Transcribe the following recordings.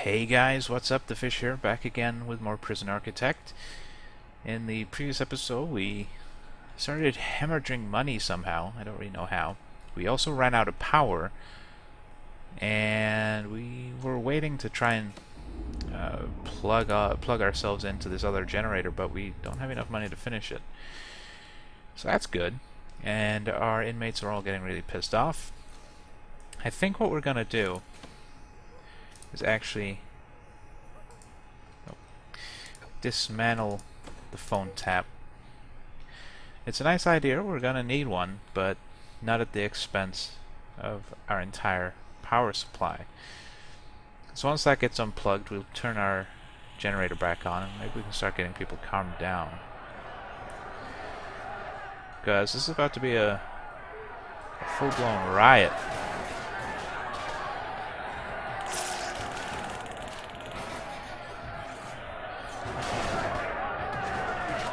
Hey guys, what's up? TheFish here, back again with more Prison Architect. In the previous episode, we started hemorrhaging money somehow. I don't really know how. We also ran out of power, and we were waiting to try and plug ourselves into this other generator, but we don't have enough money to finish it. So that's good. And our inmates are all getting really pissed off. I think what we're gonna do is actually dismantle the phone tap. It's a nice idea, we're gonna need one, but not at the expense of our entire power supply. So once that gets unplugged, we'll turn our generator back on and maybe we can start getting people calmed down. Because this is about to be a full-blown riot.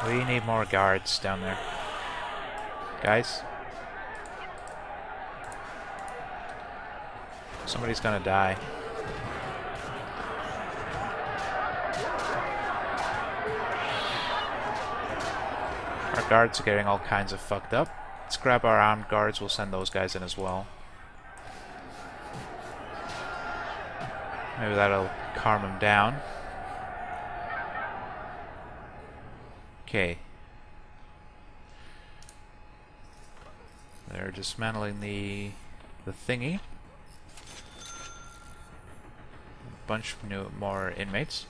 We need more guards down there. Guys? Somebody's gonna die. Our guards are getting all kinds of fucked up. Let's grab our armed guards, we'll send those guys in as well. Maybe that'll calm them down. Okay. They're dismantling the thingy. Bunch more inmates.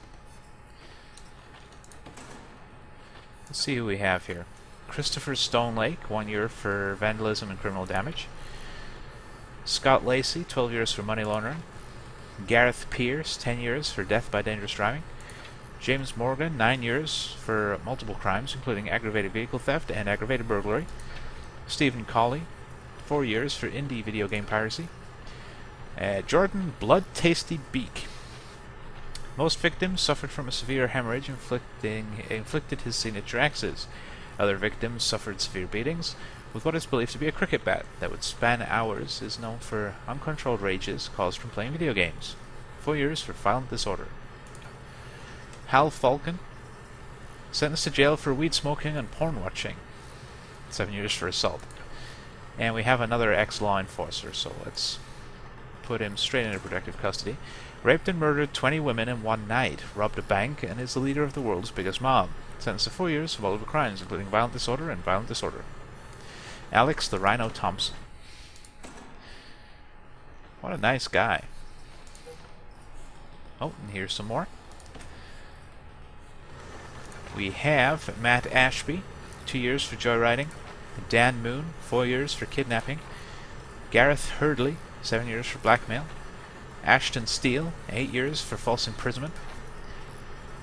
Let's see who we have here. Christopher Stonelake, 1 year for vandalism and criminal damage. Scott Lacey, 12 years for money laundering. Gareth Pierce, 10 years for death by dangerous driving. James Morgan, 9 years for multiple crimes, including aggravated vehicle theft and aggravated burglary. Stephen Colley, 4 years for indie video game piracy. Jordan Blood-Tasty Beak. Most victims suffered from a severe hemorrhage inflicted his signature X's. Other victims suffered severe beatings with what is believed to be a cricket bat that would span hours. Is known for uncontrolled rages caused from playing video games. 4 years for violent disorder. Hal Falcon, sentenced to jail for weed smoking and porn watching. 7 years for assault. And we have another ex-law enforcer, so let's put him straight into protective custody. Raped and murdered 20 women in one night, robbed a bank, and is the leader of the world's biggest mob. Sentenced to 4 years for multiple crimes, including violent disorder and violent disorder. Alex the Rhino Thompson. What a nice guy. Oh, and here's some more. We have Matt Ashby, 2 years for joyriding. Dan Moon, 4 years for kidnapping. Gareth Hurdley, 7 years for blackmail. Ashton Steele, 8 years for false imprisonment.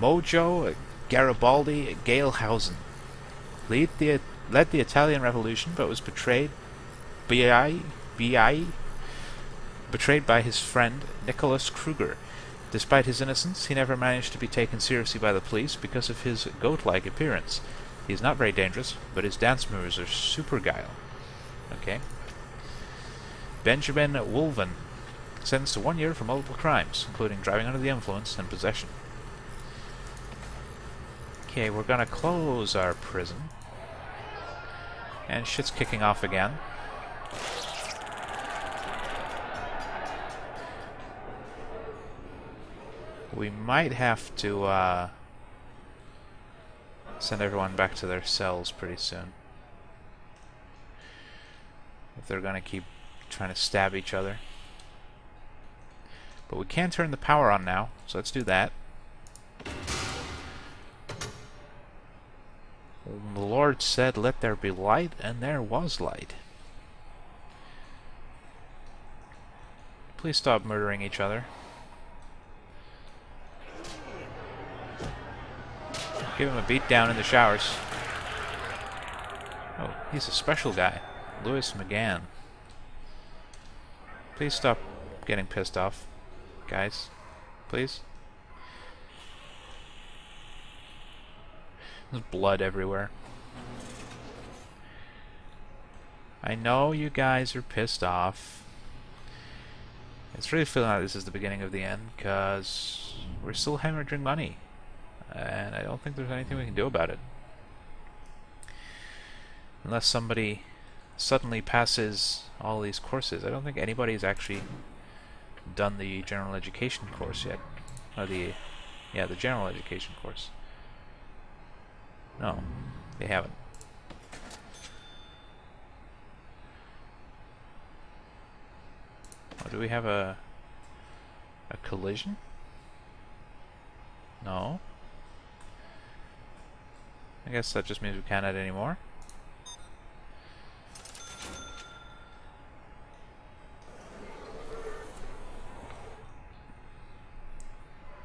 Mojo Garibaldi Galehausen led the Italian Revolution, but was betrayed by his friend Nicholas Kruger. Despite his innocence, he never managed to be taken seriously by the police because of his goat-like appearance. He is not very dangerous, but his dance moves are super guile. Okay. Benjamin Wolven, sentenced to 1 year for multiple crimes, including driving under the influence and possession. Okay, we're gonna close our prison. And shit's kicking off again. We might have to send everyone back to their cells pretty soon. If they're gonna keep trying to stab each other. But we can turn the power on now, so let's do that. The Lord said, "Let there be light," and there was light. Please stop murdering each other. Give him a beat down in the showers. Oh, he's a special guy. Louis McGann. Please stop getting pissed off, guys. Please. There's blood everywhere. I know you guys are pissed off. It's really feeling like this is the beginning of the end, because we're still hemorrhaging money, and I don't think there's anything we can do about it. Unless somebody suddenly passes all these courses. I don't think anybody's actually done the general education course yet. Or the general education course. No, they haven't. Oh, do we have a collision? No. I guess that just means we can't add any more.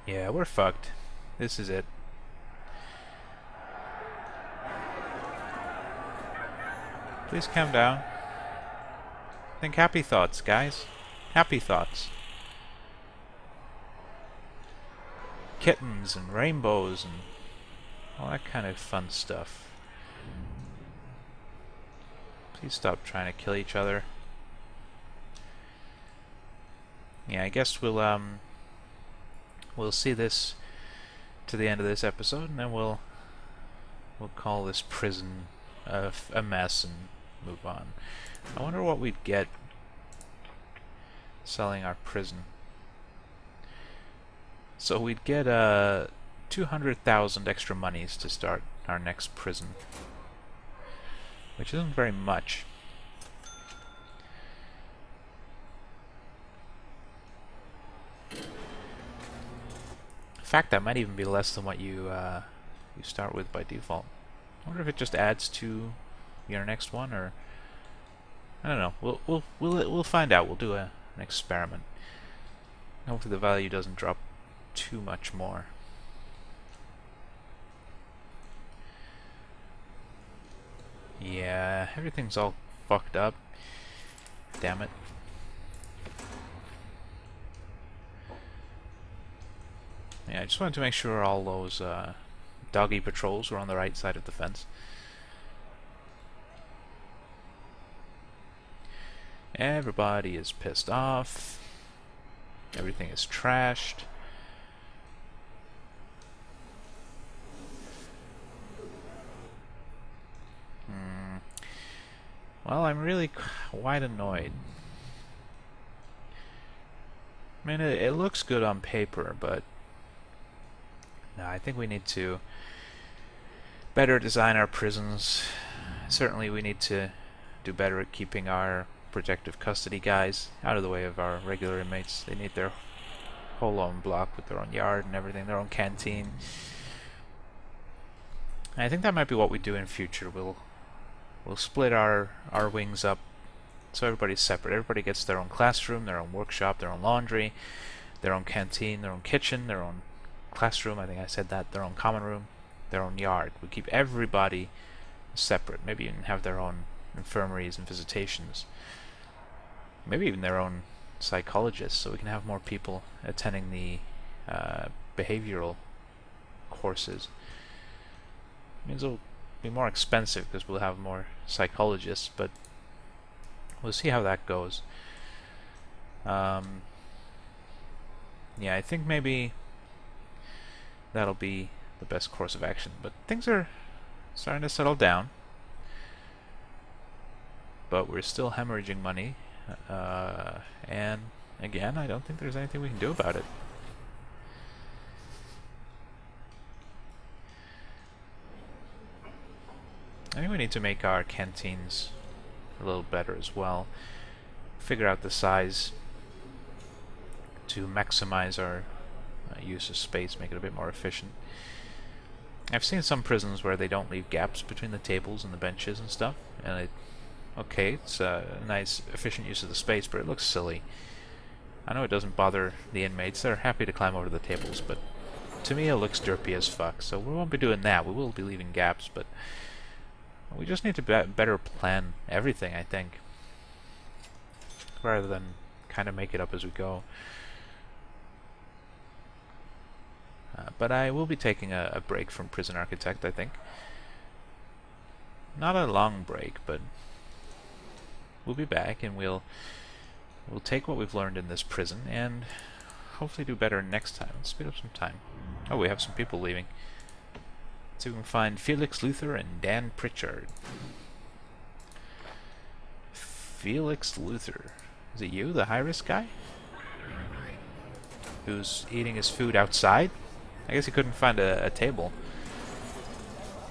Yeah, we're fucked. This is it. Please calm down. Think happy thoughts, guys. Happy thoughts. Kittens and rainbows and all that kind of fun stuff. Please stop trying to kill each other. Yeah, I guess we'll see this to the end of this episode, and then we'll call this prison a mess and move on. I wonder what we'd get selling our prison. So we'd get 200,000 extra monies to start our next prison, which isn't very much. In fact, that might even be less than what you start with by default. I wonder if it just adds to your next one, or I don't know. We'll find out. We'll do an experiment. Hopefully the value doesn't drop too much more. Yeah, everything's all fucked up. Damn it. Yeah, I just wanted to make sure all those doggy patrols were on the right side of the fence. Everybody is pissed off. Everything is trashed. Well, I'm really quite annoyed. I mean, it looks good on paper, but no, I think we need to better design our prisons. Certainly we need to do better at keeping our protective custody guys out of the way of our regular inmates. They need their whole own block with their own yard and everything, their own canteen. And I think that might be what we do in future. We'll split our wings up so everybody's separate. Everybody gets their own classroom, their own workshop, their own laundry, their own canteen, their own kitchen, their own classroom, I think I said that, their own common room, their own yard. We keep everybody separate. Maybe even have their own infirmaries and visitations. Maybe even their own psychologists, so we can have more people attending the behavioral courses. It means it'll be more expensive because we'll have more psychologists, but we'll see how that goes. Yeah, I think maybe that'll be the best course of action. But things are starting to settle down. But we're still hemorrhaging money. And again, I don't think there's anything we can do about it. I think we need to make our canteens a little better as well. Figure out the size to maximize our use of space, make it a bit more efficient. I've seen some prisons where they don't leave gaps between the tables and the benches and stuff, and it's a nice, efficient use of the space, but it looks silly. I know it doesn't bother the inmates, they're happy to climb over the tables, but to me it looks derpy as fuck, so we won't be doing that. We will be leaving gaps, but we just need to better plan everything, I think, rather than kind of make it up as we go. But I will be taking a break from Prison Architect, I think. Not a long break, but we'll be back and we'll We'll take what we've learned in this prison and hopefully do better next time. Let's speed up some time. Oh, we have some people leaving. Let's see if we can find Felix Luther and Dan Pritchard. Felix Luther. Is it you, the high-risk guy? Who's eating his food outside? I guess he couldn't find a table.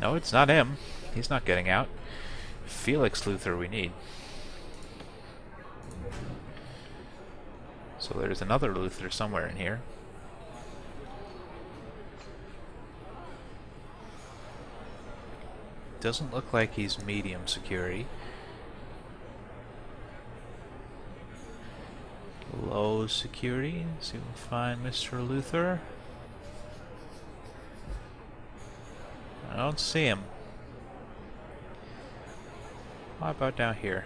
No, it's not him. He's not getting out. Felix Luther we need. So there's another Luther somewhere in here. Doesn't look like he's medium security. Low security. Let's see if we can find Mr. Luther. I don't see him. How about down here?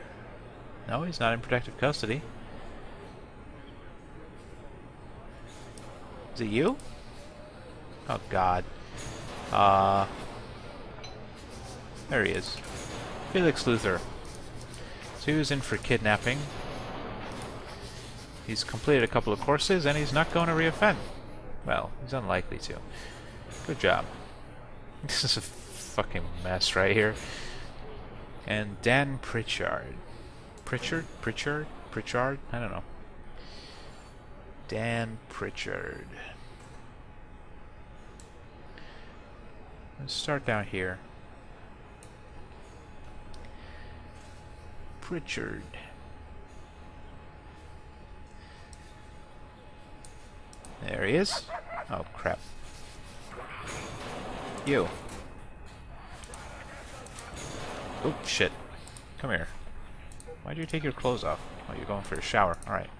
No, he's not in protective custody. Is it you? Oh God. There he is. Felix Luther. So he was in for kidnapping. He's completed a couple of courses and he's not going to reoffend. Well, he's unlikely to. Good job. This is a fucking mess right here. And Dan Pritchard. Pritchard? I don't know. Dan Pritchard. Let's start down here. Pritchard. There he is. Oh, crap. You. Oh, shit. Come here. Why'd you take your clothes off? Oh, you're going for a shower. Alright.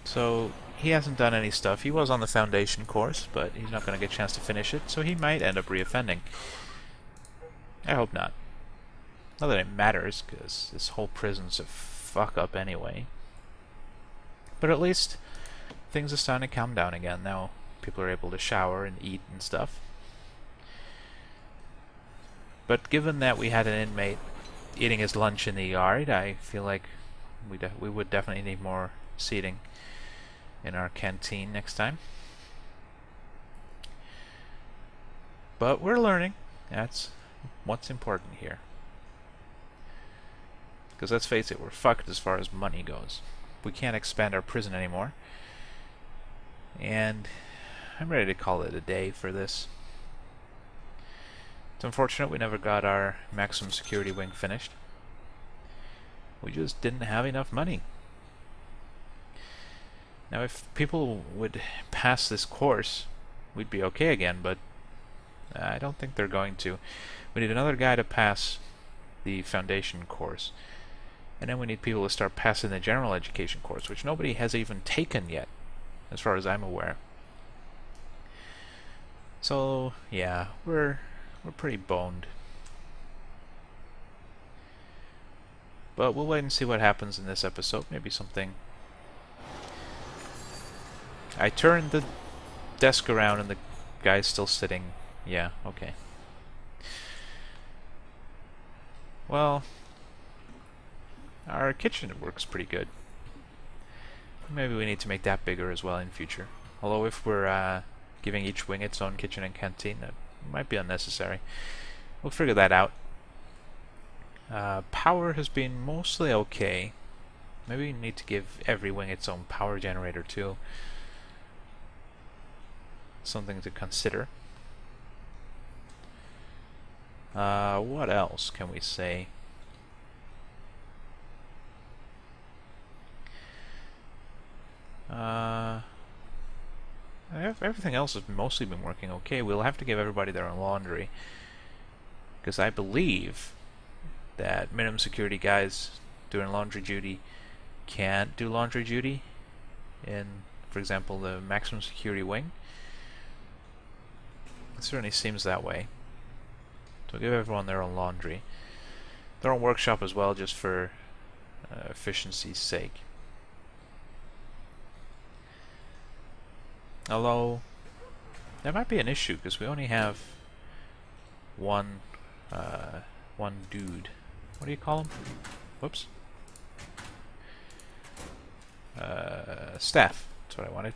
So, he hasn't done any stuff. He was on the foundation course, but he's not going to get a chance to finish it, so he might end up reoffending. I hope not. Not that it matters, because this whole prison's a fuck-up anyway. But at least things are starting to calm down again. Now people are able to shower and eat and stuff. But given that we had an inmate eating his lunch in the yard, I feel like we would definitely need more seating in our canteen next time. But we're learning. That's what's important here. Because let's face it, we're fucked as far as money goes. We can't expand our prison anymore. And I'm ready to call it a day for this. It's unfortunate we never got our maximum security wing finished. We just didn't have enough money. Now if people would pass this course, we'd be okay again, but I don't think they're going to. We need another guy to pass the foundation course. And then we need people to start passing the general education course, which nobody has even taken yet, as far as I'm aware. So, yeah, we're pretty boned. But we'll wait and see what happens in this episode. Maybe something. I turned the desk around and the guy's still sitting. Yeah, okay. Well, our kitchen works pretty good. Maybe we need to make that bigger as well in future. Although if we're giving each wing its own kitchen and canteen, that might be unnecessary. We'll figure that out. Power has been mostly okay. Maybe we need to give every wing its own power generator too. Something to consider. What else can we say? Everything else has mostly been working okay. We'll have to give everybody their own laundry, because I believe that minimum security guys doing laundry duty can't do laundry duty in, for example, the maximum security wing. It certainly seems that way. So give everyone their own laundry, their own workshop as well, just for efficiency's sake. Although that might be an issue because we only have one dude. What do you call him? Whoops. Staff. That's what I wanted.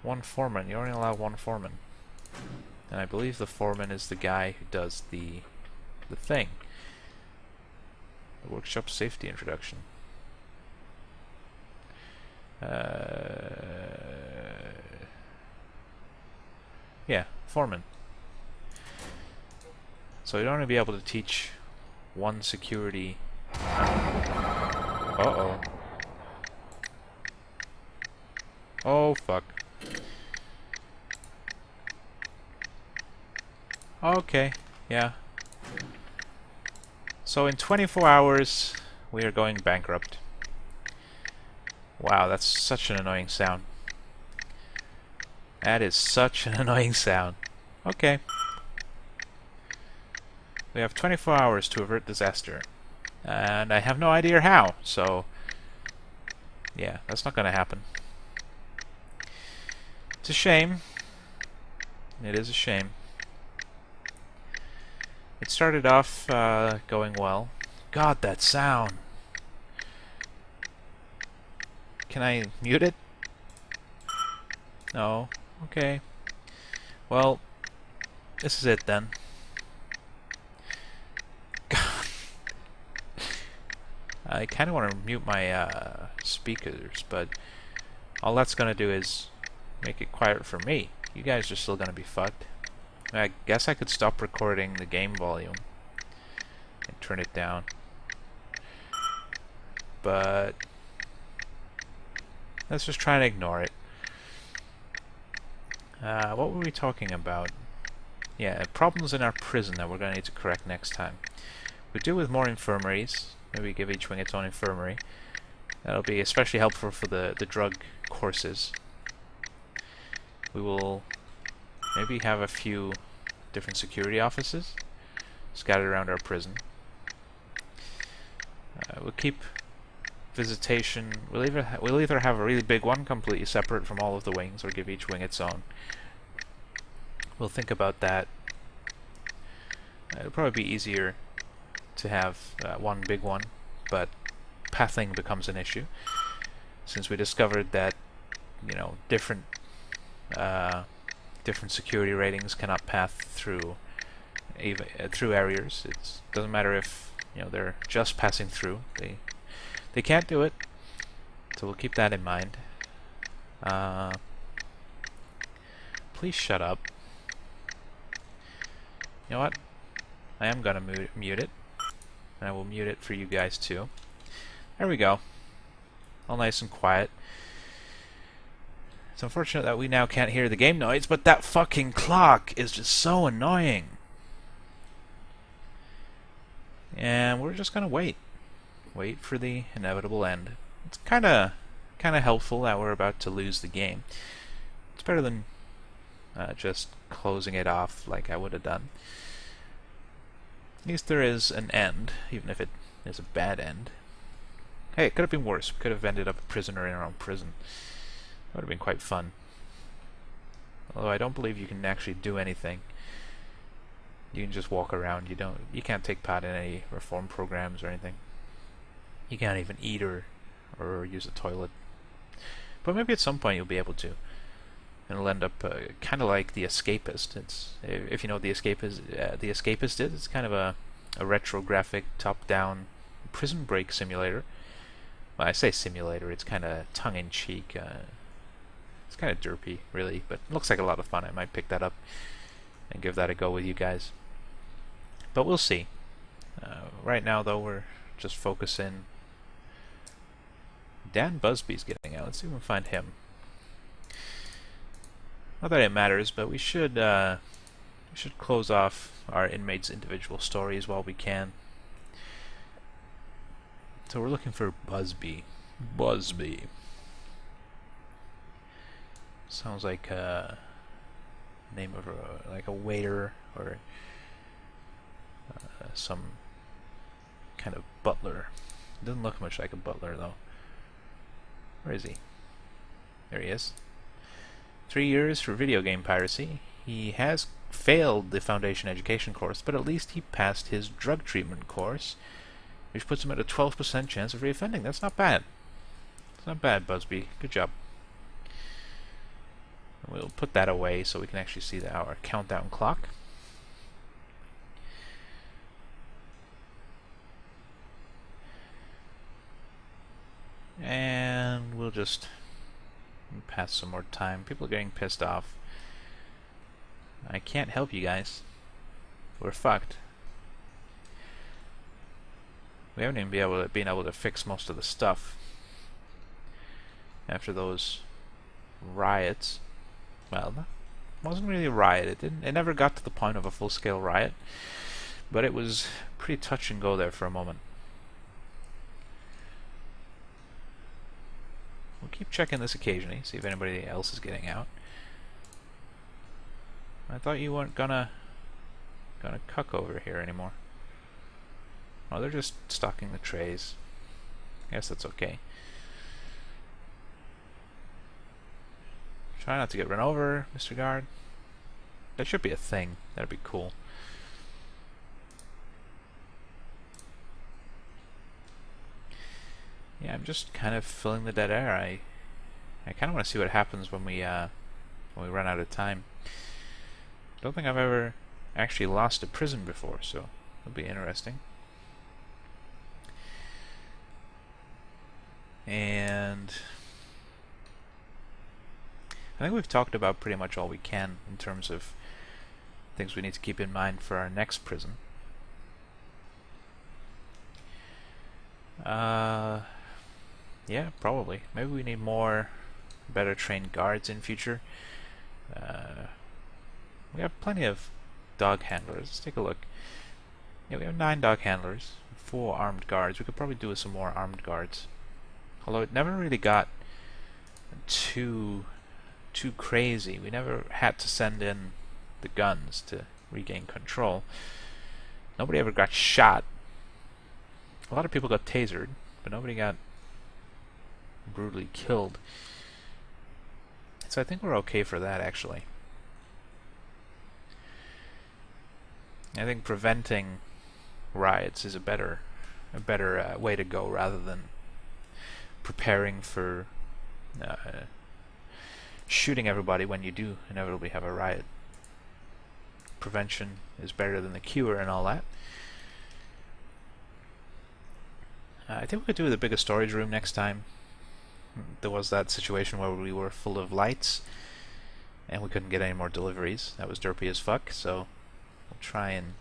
One foreman. You only allow one foreman. And I believe the foreman is the guy who does the thing. The workshop safety introduction. Yeah, foreman. So you'd only be able to teach one security. Uh-oh. Oh, fuck. Okay, yeah. So in 24 hours, we are going bankrupt. Wow, that's such an annoying sound. That is such an annoying sound. Okay. We have 24 hours to avert disaster. And I have no idea how, so... yeah, that's not gonna happen. It's a shame. It is a shame. It started off going well. God, that sound! Can I mute it? No. Okay. Well, this is it then. God. I kind of want to mute my speakers, but all that's going to do is make it quiet for me. You guys are still going to be fucked. I guess I could stop recording the game volume and turn it down. But let's just try and ignore it. What were we talking about? Yeah, problems in our prison that we're going to need to correct next time. We do with more infirmaries. Maybe give each wing its own infirmary. That'll be especially helpful for the drug courses. We will maybe have a few different security offices scattered around our prison. We'll keep visitation. We'll either have a really big one completely separate from all of the wings, or give each wing its own. We'll think about that. It'll probably be easier to have one big one, but pathing becomes an issue since we discovered that, you know, different security ratings cannot path through areas. It doesn't matter if, you know, they're just passing through. They can't do it, so we'll keep that in mind. Please shut up. You know what? I am gonna mute it, and I will mute it for you guys too. There we go. All nice and quiet. It's unfortunate that we now can't hear the game noise, but that fucking clock is just so annoying. And we're just gonna wait. Wait for the inevitable end. It's kinda helpful that we're about to lose the game. It's better than just closing it off like I would have done. At least there is an end, even if it is a bad end. Hey, it could have been worse. We could have ended up a prisoner in our own prison. That would have been quite fun. Although I don't believe you can actually do anything. You can just walk around. You can't take part in any reform programs or anything. You can't even eat or use a toilet. But maybe at some point you'll be able to. And it'll end up kind of like The Escapist. It's, if you know what The Escapist is, it's kind of a retrographic top-down prison break simulator. Well, I say simulator, it's kind of tongue-in-cheek. It's kind of derpy, really, but it looks like a lot of fun. I might pick that up and give that a go with you guys. But we'll see. Right now, though, we're just focusing. Dan Busby's getting out. Let's see if we can find him. Not that it matters, but we should close off our inmates' individual stories while we can. So we're looking for Busby. Busby. Sounds like a name of like a waiter or some kind of butler. Doesn't look much like a butler though. Where is he? There he is. 3 years for video game piracy. He has failed the foundation education course, but at least he passed his drug treatment course, which puts him at a 12% chance of reoffending. That's not bad. It's not bad, Busby. Good job. We'll put that away so we can actually see our countdown clock. And we'll just pass some more time. People are getting pissed off. I can't help you guys. We're fucked. We haven't even been able to fix most of the stuff after those riots. Well, it wasn't really a riot. It never got to the point of a full-scale riot, but it was pretty touch and go there for a moment. We'll keep checking this occasionally, see if anybody else is getting out. I thought you weren't gonna cuck over here anymore. Oh, they're just stocking the trays. I guess that's okay. Try not to get run over, Mr. Guard. That should be a thing. That'd be cool. Yeah, I'm just kind of filling the dead air. I kind of want to see what happens when we run out of time. Don't think I've ever actually lost a prison before, so it'll be interesting. And I think we've talked about pretty much all we can in terms of things we need to keep in mind for our next prison. Yeah, probably. Maybe we need more better trained guards in future. We have plenty of dog handlers. Let's take a look. Yeah, we have 9 dog handlers, 4 armed guards. We could probably do with some more armed guards. Although it never really got too crazy. We never had to send in the guns to regain control. Nobody ever got shot. A lot of people got tasered, but nobody got brutally killed. So I think we're okay for that, actually. I think preventing riots is a better way to go rather than preparing for shooting everybody when you do inevitably have a riot. Prevention is better than the cure and all that. I think we could do the bigger storage room next time. There was that situation where we were full of lights and we couldn't get any more deliveries. That was derpy as fuck, so we'll try and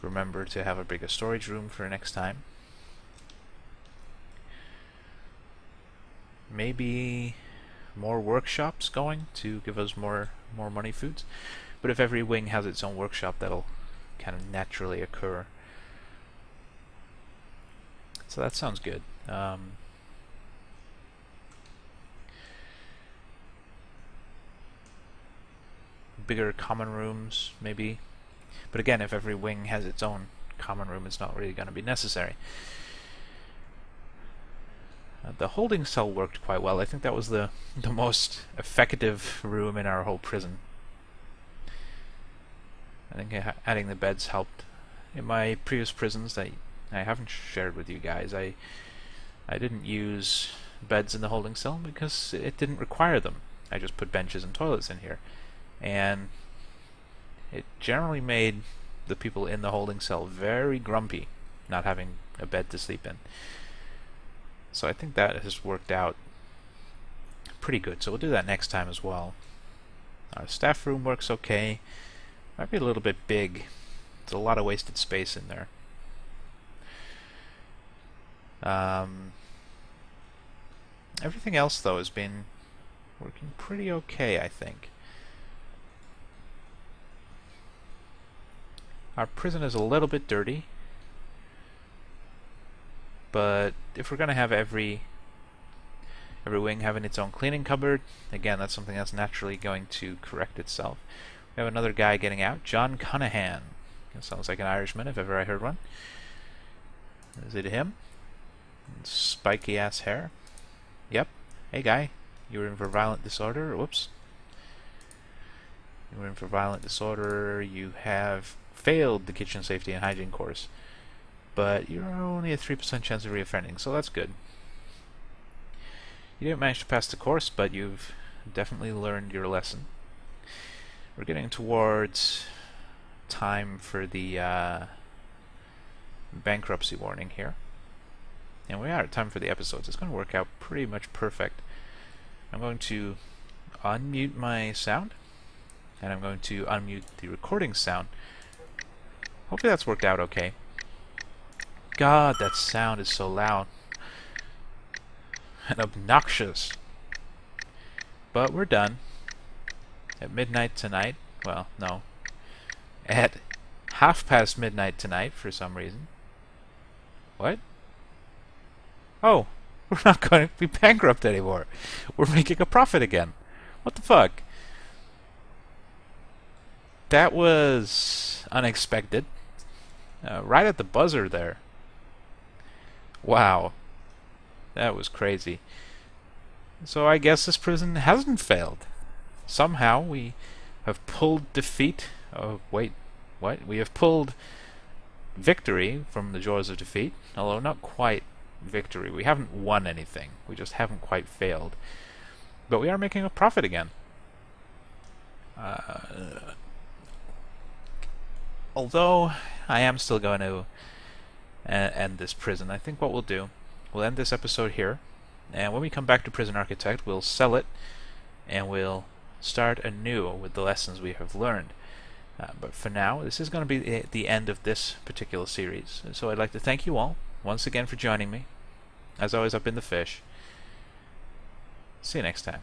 remember to have a bigger storage room for next time. Maybe more workshops going to give us more money foods. But if every wing has its own workshop, that'll kind of naturally occur. So that sounds good. Bigger common rooms, maybe. But again, if every wing has its own common room, it's not really going to be necessary. The holding cell worked quite well. I think that was the most effective room in our whole prison. I think adding the beds helped. In my previous prisons that I haven't shared with you guys, I didn't use beds in the holding cell because it didn't require them. I just put benches and toilets in here. And it generally made the people in the holding cell very grumpy, not having a bed to sleep in. So I think that has worked out pretty good. So we'll do that next time as well. Our staff room works okay. Might be a little bit big. There's a lot of wasted space in there. Everything else, though, has been working pretty okay, I think. Our prison is a little bit dirty, but if we're going to have every wing having its own cleaning cupboard, again, that's something that's naturally going to correct itself. We have another guy getting out, John Cunahan. That sounds like an Irishman if ever I heard one. Is it him? Spiky ass hair. Yep. Hey guy, you were in for violent disorder. Whoops. You were in for violent disorder. You have failed the kitchen safety and hygiene course, but you're only a 3% chance of reoffending, so that's good. You didn't manage to pass the course, but you've definitely learned your lesson. We're getting towards time for the bankruptcy warning here. And we are at time for the episodes. It's going to work out pretty much perfect. I'm going to unmute my sound, and I'm going to unmute the recording sound. Hopefully that's worked out okay. God, that sound is so loud and obnoxious. But we're done. At midnight tonight. Well, no. At midnight tonight for some reason. What? Oh, we're not going to be bankrupt anymore. We're making a profit again. What the fuck? That was unexpected. Right at the buzzer there. Wow. That was crazy. So I guess this prison hasn't failed. Somehow we have pulled defeat. Oh, wait. What? We have pulled victory from the jaws of defeat. Although not quite victory. We haven't won anything. We just haven't quite failed. But we are making a profit again. Although I am still going to end this prison, I think what we'll do, we'll end this episode here, and when we come back to Prison Architect, we'll sell it, and we'll start anew with the lessons we have learned. But for now, this is going to be the end of this particular series. So I'd like to thank you all once again for joining me. As always, I've been TheFish. See you next time.